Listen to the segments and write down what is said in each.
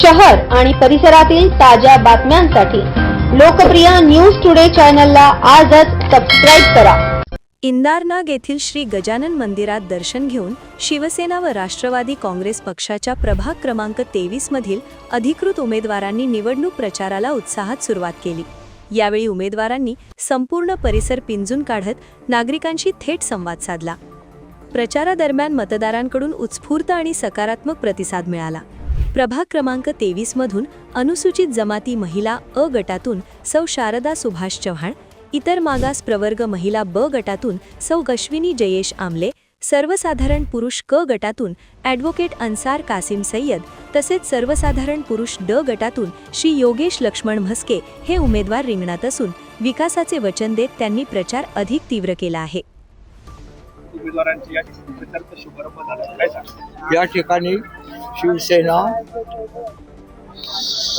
शहर आणि परिसरातील ताज्या बातम्यांसाठी लोकप्रिय न्यूज टुडे चॅनलला आजच सबस्क्राईब करा। इंदारनाग येथील श्री गजानन मंदिरात दर्शन घेऊन शिवसेना व राष्ट्रवादी काँग्रेस पक्षाच्या प्रभाग क्रमांक 23 मधील अधिकृत उमेदवारांनी निवडणूक प्रचाराला उत्साहात सुरुवात केली। यावेळी उमेदवारांनी संपूर्ण परिसर पिंजून काढत नागरिकांशी थेट संवाद साधला। प्रचारादरम्यान मतदारांकडून उत्स्फूर्त आणि सकारात्मक प्रतिसाद मिळाला। प्रभाग क्रमांक 23 मधून अनुसूचित जमाती महिला अ गटातून सौ शारदा सुभाष चव्हाण, इतर मागास प्रवर्ग महिला ब गटातून सौ अश्विनी जयेश आमले, सर्वसाधारण पुरुष क गटातून ॲडव्होकेट अन्सार कासिम सय्यद तसेच सर्वसाधारण पुरुष ड गटातून श्री योगेश लक्ष्मण म्हस्के हे उमेदवार रिंगणात असून विकासाचे वचन देत त्यांनी प्रचार अधिक तीव्र केला आहे। या ठिकाणी शिवसेना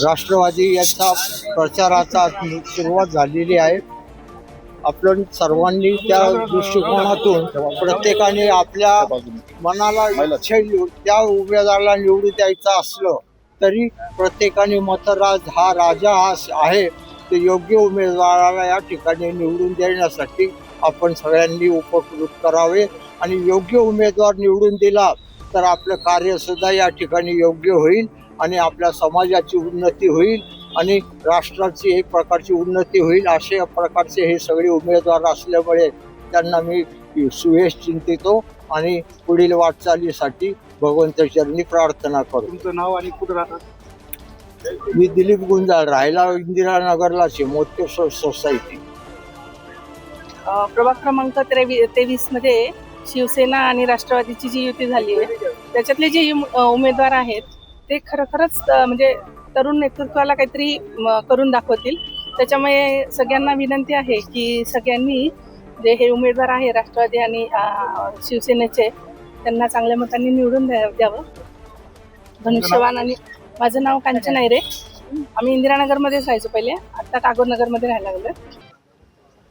राष्ट्रवादी यांचा प्रचाराचा सुरुवात झालेली आहे। आपण सर्वांनी त्या दृष्टिकोनातून प्रत्येकाने आपल्या मनाला त्या उमेदवाराला निवडून द्यायचं असलं तरी प्रत्येकाने मतराज हा राजा आहे, ते योग्य उमेदवाराला या ठिकाणी निवडून देण्यासाठी आपण सगळ्यांनी उपकृत करावे आणि योग्य उमेदवार निवडून दिला तर आपलं कार्यसुद्धा या ठिकाणी योग्य होईल आणि आपल्या समाजाची उन्नती होईल आणि राष्ट्राची एक प्रकारची उन्नती होईल। अशा प्रकारचे हे सगळे उमेदवार असल्यामुळे त्यांना मी सुयश चिंतितो आणि पुढील वाटचालीसाठी भगवंताचरणी प्रार्थना करतो। तुमचं नाव आणि कुठं राहतात? मी दिलीप गुंजाळ, राहायला इंदिरानगरलाच, मोत्य सोसायटी। प्रभाग क्रमांक 23 मध्ये शिवसेना आणि राष्ट्रवादीची जी युती झाली आहे त्याच्यातले जे उमेदवार आहेत ते खरंच म्हणजे तरुण नेतृत्वाला काहीतरी करून दाखवतील। त्याच्यामुळे सगळ्यांना विनंती आहे की सगळ्यांनी जे हे उमेदवार आहे राष्ट्रवादी आणि शिवसेनेचे त्यांना चांगल्या मतांनी निवडून द्यावं। धनुष्यवान। आणि माझं नाव कांचन आहे रे, आम्ही इंदिरानगरमध्येच राहायचो पहिले, आता टागोर नगरमध्ये राहायला लागलो।